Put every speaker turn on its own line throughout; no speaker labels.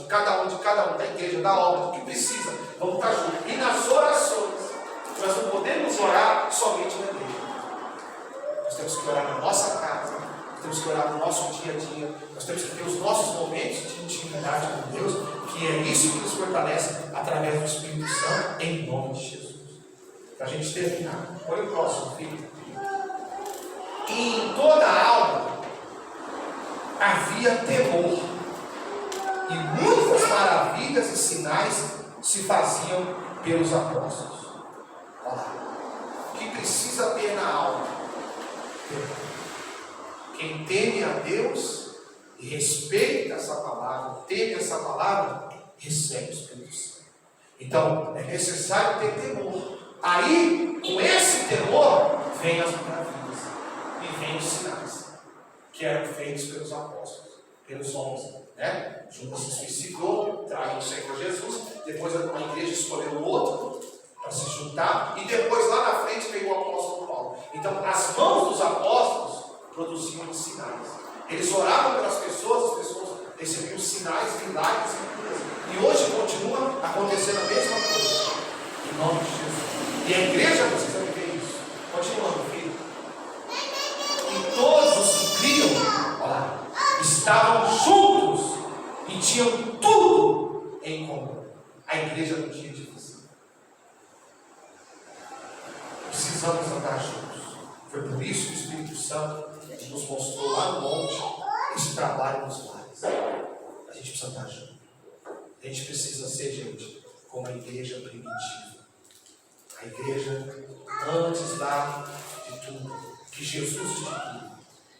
cada um, da igreja, da obra, do que precisa. Vamos estar juntos. E nas orações, nós não podemos orar somente na igreja. Nós temos que orar na nossa casa, nós temos que orar no nosso dia a dia, nós temos que ter os nossos momentos de intimidade com Deus, que é isso que nos fortalece através do Espírito Santo, em nome de Jesus. Para a gente terminar, olha o próximo, filho. E em toda a alma havia temor, e muitas maravilhas e sinais se faziam pelos apóstolos. Olha lá. O que precisa ter na alma? Quem teme a Deus e respeita essa palavra, teme essa palavra, recebe o Espírito Santo. Então é necessário ter temor. Aí, com esse temor, vem as maravilhas e vem os sinais que eram feitos pelos apóstolos, pelos 11, né? Judas se suicidou, traiu o Senhor Jesus, depois a igreja escolheu o outro para se juntar, e depois lá na frente veio o apóstolo Paulo. Então as mãos dos apóstolos produziam sinais. Eles oravam pelas pessoas, as pessoas recebiam sinais, milagres e curas. E hoje continua acontecendo a mesma coisa, em nome de Jesus. E a igreja precisa viver isso. Continuando, filho. E todos os que criam, olha lá, estavam juntos e tinham tudo em comum. A igreja não tinha divisão. Precisamos andar juntos. Foi por isso que o Espírito Santo nos mostrou lá no monte esse trabalho nos lares. A gente precisa andar junto. A gente precisa ser, gente, como a igreja primitiva. A igreja antes lá de tudo, que Jesus instituiu.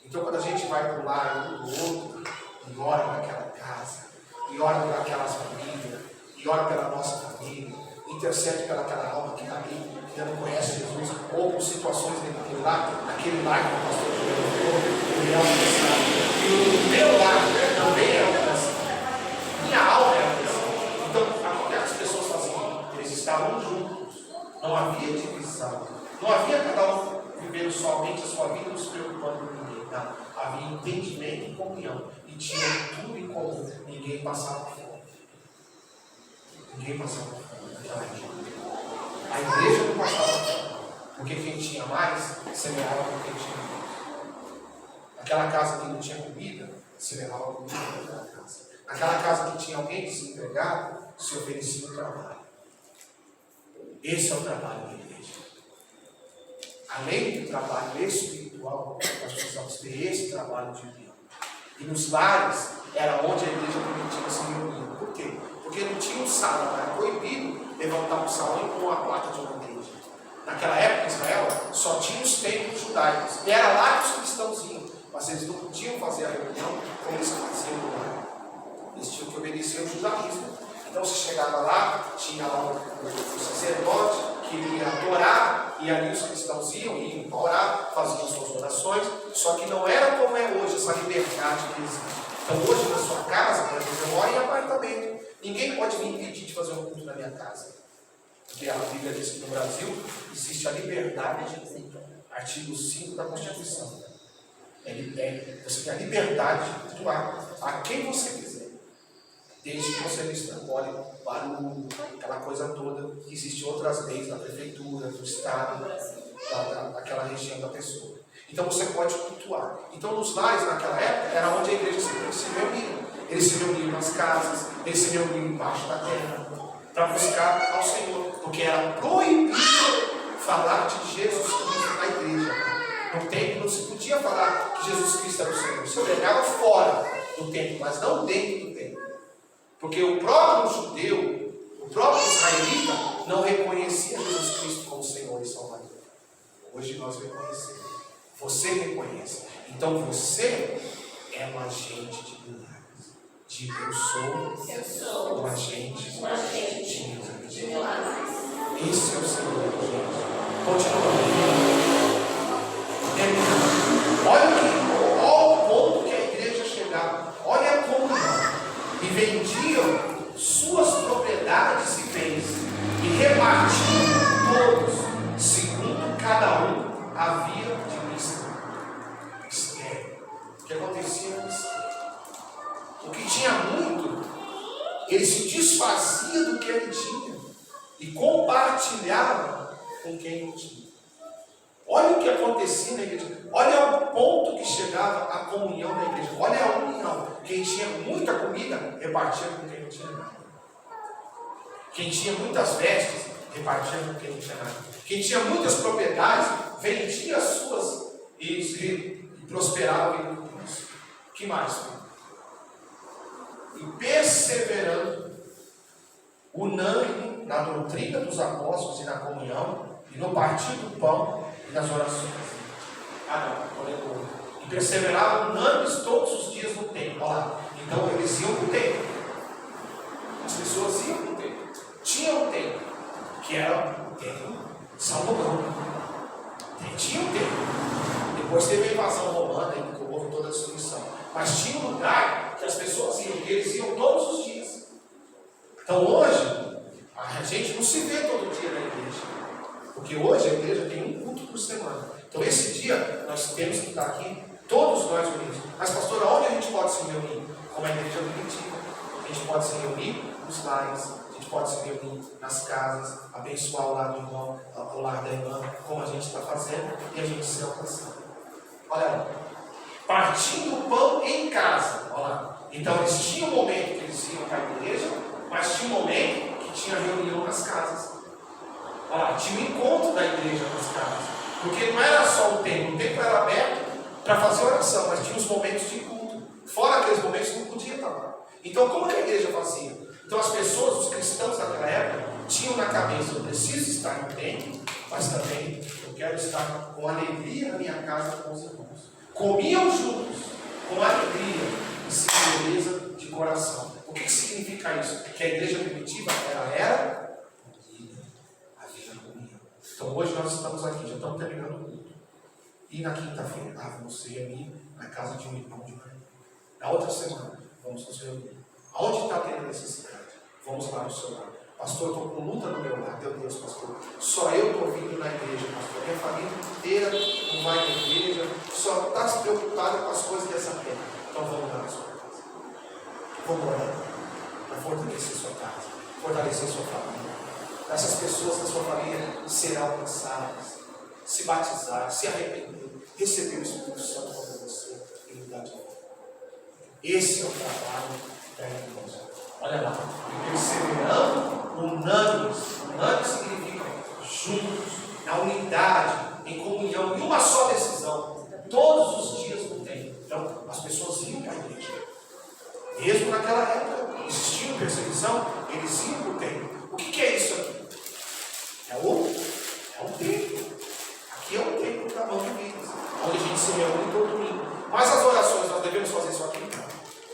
Então quando a gente vai para o lar um do outro, e ora naquela casa, e ora por aquelas famílias, e ora pela nossa família, intercede pelaquela alma que está ali, que ainda não conhece Jesus, ou por situações dentro daquele lar, aquele lar que o pastor falou, ele é alcançado. E o meu lar também é alcançado. Minha alma é alcançada. Então, o que as pessoas faziam? Eles estavam juntos. Não havia divisão. Não havia cada um vivendo somente a sua vida, não se preocupando com ninguém. Não. Havia entendimento e comunhão. E tinha tudo em comum. Ninguém passava fome. Ninguém passava fome naquela igreja. A igreja não passava fome. Porque quem tinha mais, semeava com quem tinha menos. Aquela casa que não tinha comida, semeava comida naquela casa. Aquela casa que tinha alguém desempregado, se oferecia o trabalho. Esse é o trabalho da igreja. Além do trabalho espiritual, nós precisamos ter esse trabalho de união. E nos lares era onde a igreja permitia se reunir. Por quê? Porque não tinha um salão, era proibido levantar um salão e pôr a placa de uma igreja. Naquela época em Israel, só tinha os templos judaicos. E era lá que os cristãos iam. Mas eles não podiam fazer a reunião como eles faziam no lar. Eles tinham que obedecer ao judaísmo. Então você chegava lá, tinha lá o sacerdote que iria adorar, e ali os cristãos iam orar, faziam suas orações, só que não era como é hoje, essa liberdade que existe. Então hoje na sua casa, por exemplo, eu moro em apartamento, ninguém pode me impedir de fazer um culto na minha casa. Porque a Bíblia diz que no Brasil existe a liberdade de culto, artigo 5 da Constituição. Você tem a liberdade de cultuar a quem você quiser. Desde que você não extrapole barulho, aquela coisa toda, que existem outras leis da prefeitura, do estado, daquela região da pessoa. Então você pode cultuar. Então nos lares naquela época era onde a igreja se reunia. Eles se reuniam nas casas, eles se reuniam embaixo da terra, para buscar ao Senhor. Porque era proibido falar de Jesus Cristo na igreja. No templo não se podia falar que Jesus Cristo era o Senhor. Você pregava fora do templo, mas não dentro do templo. Porque o próprio judeu, o próprio israelita, não reconhecia Jesus Cristo como Senhor e Salvador. Hoje nós reconhecemos. Você reconhece. Então você é um agente de milagres. Diga, eu sou um agente de milagres. Esse é o Senhor, gente. Continuando. Olha o ponto que a igreja chegava. Olha a comunhão. E vendiam suas propriedades e bens e repartiam todos, segundo cada um havia de mistério. O que acontecia no mistério? O que tinha muito ele se desfazia do que ele tinha e compartilhava com quem não tinha. Olha o que acontecia na igreja. Olha o ponto que chegava a comunhão na igreja. Olha a união. Quem tinha muita comida, repartia com quem não tinha nada. Quem tinha muitas vestes, repartia com quem não tinha nada. Quem tinha muitas propriedades, vendia as suas e prosperava com isso. O que mais? E perseverando, unânime na doutrina dos apóstolos e na comunhão, e no partir do pão e nas orações. E perseveravam unânimes todos os dias no templo. Olha lá. Então eles iam para o templo. As pessoas iam para o templo. Tinha um templo, que era o templo de Salomão. Tinha um templo. Depois teve a invasão romana e houve toda a destruição. Mas tinha um lugar que as pessoas iam, que eles iam todos os dias. Então hoje, a gente não se vê todo dia na igreja. Porque hoje a igreja tem um culto por semana. Então esse dia nós temos que estar aqui, todos nós unidos. Mas pastor, aonde a gente pode se reunir? Como a igreja primitiva. A gente pode se reunir nos lares, a gente pode se reunir nas casas, abençoar o lar do irmão, o lar da irmã, como a gente está fazendo, e a gente se alcançar. Olha lá. Partindo o pão em casa. Olha lá. Então eles tinham um momento que eles iam para a igreja, mas tinha um momento que tinha reunião nas casas. Olha lá, tinha um encontro da igreja nas casas. Porque não era só o templo era aberto para fazer oração, mas tinha os momentos de culto. Fora aqueles momentos não podia estar lá. Então como que a igreja fazia? Então as pessoas, os cristãos daquela época, tinham na cabeça: eu preciso estar no templo, mas também eu quero estar com alegria na minha casa com os irmãos. Comiam juntos, com alegria e singeleza de coração. O que significa isso? Que a igreja primitiva ela era unida, havia comunhão. Então hoje nós estamos aqui, já estamos terminando o culto. E na quinta-feira, vamos se reunir na casa de um irmão de manhã. Na outra semana, vamos nos reunir. Aonde está tendo necessidade? Vamos lá no seu lar. Pastor, eu estou com luta no meu lar. Meu Deus, pastor. Só eu estou vindo na igreja, pastor. Minha família inteira não vai na igreja. Só está se preocupada com as coisas dessa terra. Então vamos lá na sua casa. Vamos orar para fortalecer sua casa, fortalecer sua família. Essas pessoas da sua família serão alcançadas, se batizar, se arrepender, receber o Espírito Santo como você e mudar de volta. Esse é o trabalho da igreja. Olha lá, e perseverando, unânimes. Unânimes significa juntos, na unidade, em comunhão, em uma só decisão, todos os dias no templo. Então, as pessoas iam para a igreja. Mesmo naquela época, existia perseguição, eles iam para o templo. O que é isso aqui? É um templo. Aqui é um templo da mão de Deus, onde a gente se reúne todo domingo. Mas as orações, nós devemos fazer isso aqui?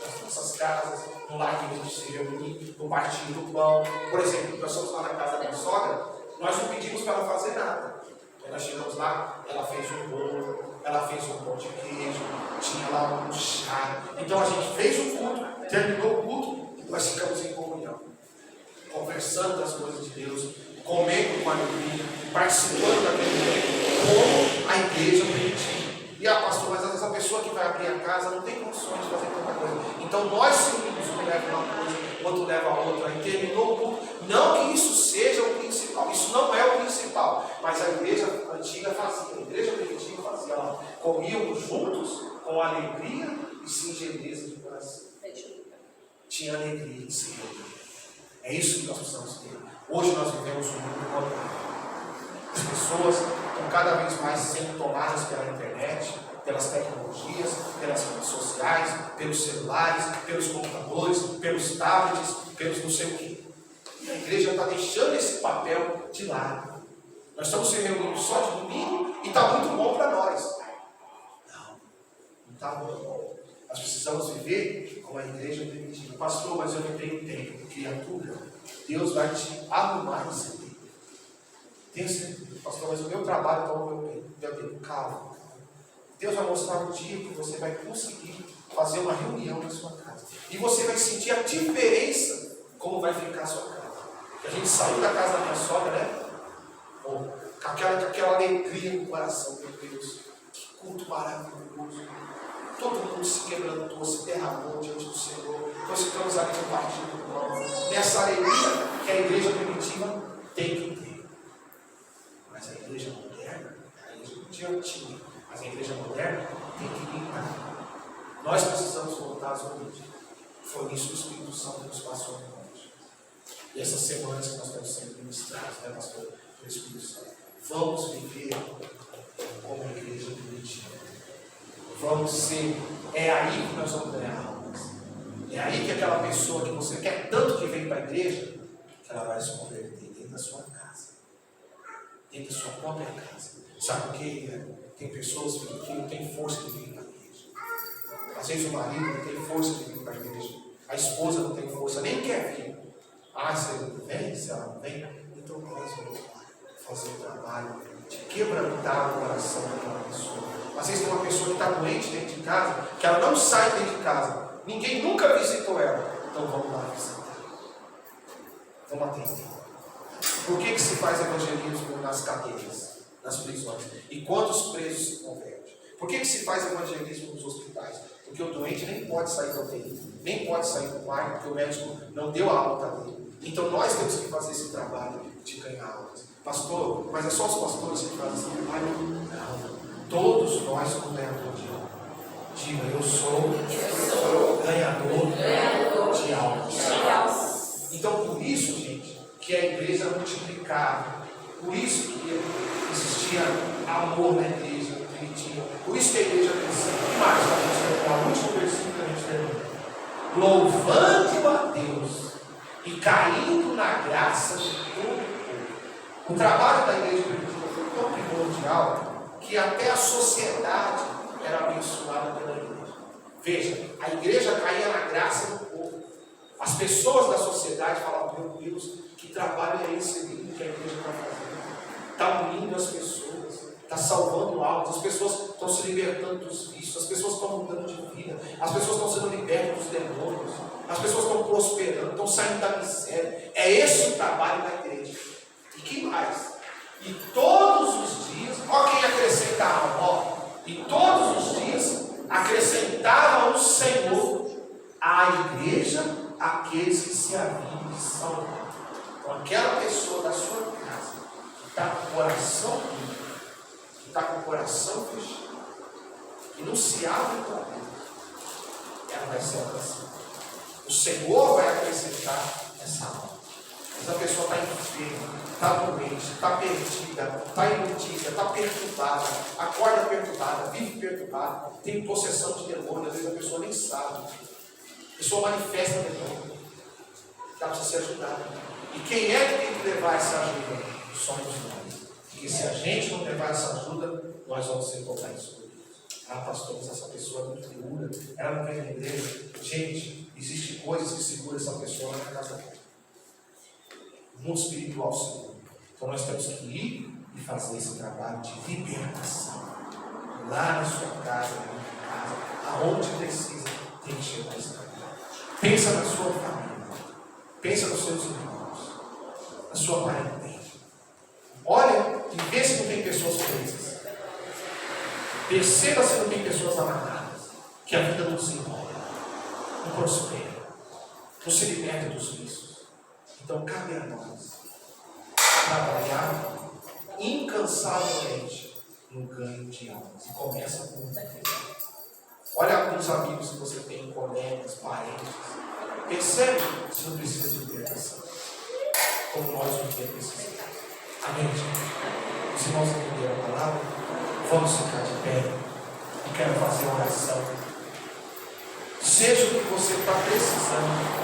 Nas nossas casas, no lar que a gente se reúne, no partir do pão. Por exemplo, nós fomos lá na casa da minha sogra, nós não pedimos para ela fazer nada. Quando nós chegamos lá, ela fez um bolo, ela fez um pão de queijo, tinha lá um chá. Então a gente fez o culto, terminou o culto, e nós ficamos em comunhão, conversando das coisas de Deus, comendo com alegria, participando daquele momento, como a igreja permitiu. E pastor, mas às vezes a pessoa que vai abrir a casa não tem condições de fazer tanta coisa. Então nós se unimos, um leva uma coisa, o outro leva a outra, e terminou o culto. Não que isso seja o principal, isso não é o principal, mas a igreja antiga fazia, a igreja primitiva fazia, ela comiam juntos com alegria e singeleza de coração. Tinha alegria de se reunir. É isso que nós precisamos ter. Hoje nós vivemos um mundo moderno. As pessoas estão cada vez mais sendo tomadas pela internet, pelas tecnologias, pelas redes sociais, pelos celulares, pelos computadores, pelos tablets, pelos não sei o quê. E a igreja está deixando esse papel de lado. Nós estamos se reunindo só de domingo e está muito bom para nós. Não está bom. Nós precisamos viver como a igreja permitiu. Pastor, mas eu não tenho tempo. Criatura, Deus vai te arrumar esse tempo. Tenho certeza. Pastor, mas o meu trabalho toma o meu tempo. Calma. Deus vai mostrar um dia que você vai conseguir fazer uma reunião na sua casa. E você vai sentir a diferença como vai ficar a sua casa. A gente saiu da casa da minha sogra, né? Com aquela alegria no coração, meu Deus. Que culto maravilhoso. Todo mundo se quebrantou, se derramou diante do Senhor. Nós ficamos ali no partido do pão. nessa alegria que a igreja primitiva tem que ter. Mas a igreja moderna, a igreja antiga, mas a igreja moderna tem que limpar. Nós precisamos voltar às origens. Foi isso que o Espírito Santo nos passou no monte. E essas semanas que nós estamos sendo ministrados, né, pastor, pelo Espírito Santo, vamos viver como a igreja primitiva. Vamos ser, é aí que nós vamos ganhar almas. É aí que aquela pessoa que você quer tanto que vem para a igreja, que ela vai se converter dentro da sua casa. Dentro da sua própria casa. Sabe por quê? Tem pessoas que não têm força de vir para a igreja. Às vezes o marido não tem força de vir para a igreja. A esposa não tem força, nem quer vir. Ah, se ele não vem, se ela não vem, então nós vamos fazer o trabalho de quebrantar o coração daquela pessoa. Às vezes tem uma pessoa que está doente dentro de casa, que ela não sai dentro de casa. Ninguém nunca visitou ela. Então vamos lá visitar. Vamos atender. Por que se faz evangelismo nas cadeias, nas prisões? E quantos presos se convertem? Por que se faz evangelismo nos hospitais? Porque o doente nem pode sair da UTI, nem pode sair do quarto, porque o médico não deu a alta dele. Então nós temos que fazer esse trabalho de ganhar almas. Pastor, mas é só os pastores que fazem esse trabalho? Não. Todos nós somos ganhadores de almas. Diga, eu sou ganhador de almas. Então por isso, gente, que a igreja multiplicava. Por isso que existia amor na igreja primitiva. Por isso que a igreja crescia. E mais, o último versículo que a gente termina. Louvando a Deus e caindo na graça de todo o povo. O trabalho da igreja primitiva foi tão primordial que até a sociedade era abençoada pela igreja. Veja, a igreja caía na graça do povo. As pessoas da sociedade falavam, meu Deus, que trabalho é esse lindo que a igreja está fazendo? Está unindo as pessoas, está salvando almas, as pessoas estão se libertando dos vícios, as pessoas estão mudando de vida, as pessoas estão sendo libertas dos demônios, as pessoas estão prosperando, estão saindo da miséria. É esse o trabalho da igreja. E que mais? E todos os dias, olha quem acrescentava, ó, e todos os dias acrescentava o Senhor à igreja aqueles que se haviam de salvar. Então aquela pessoa da sua casa que está com o coração limpo, que está com o coração fechado, que não se abre para Deus, ela vai ser alcançada. O Senhor vai acrescentar essa alma. Mas a pessoa está enferma, está doente, está perdida, está iludida, está perturbada, acorda perturbada, vive perturbada, tem possessão de demônio, às vezes a pessoa nem sabe. A pessoa manifesta demônio. Ela precisa ser ajudada. E quem é que tem que levar essa ajuda? Somos nós. Porque se a gente não levar essa ajuda, nós vamos ser totalmente por Deus. Ah, pastor, mas essa pessoa é muito dura, ela não vem na igreja. Gente, existem coisas que seguram essa pessoa lá na casa dela. O mundo espiritual segura. Então nós temos que ir e fazer esse trabalho de libertação. Lá na sua casa, na minha casa, aonde precisa, tem que chegar esse trabalho. Pensa na sua família. Pensa nos seus irmãos. Na sua parentela. Olha e vê se não tem pessoas presas. Perceba se não tem pessoas amarradas. Que a vida não se enrola. Não prospera. Não se liberta dos vícios. Então cabe a nós trabalhar incansavelmente no ganho de almas. E começa com um. Olha alguns amigos que você tem, colegas, parentes. Percebe se não precisa de libertação. Como nós um dia precisamos. Amém, gente? Os irmãos entenderam a palavra? Vamos ficar de pé. E quero fazer uma oração. Seja o que você está precisando.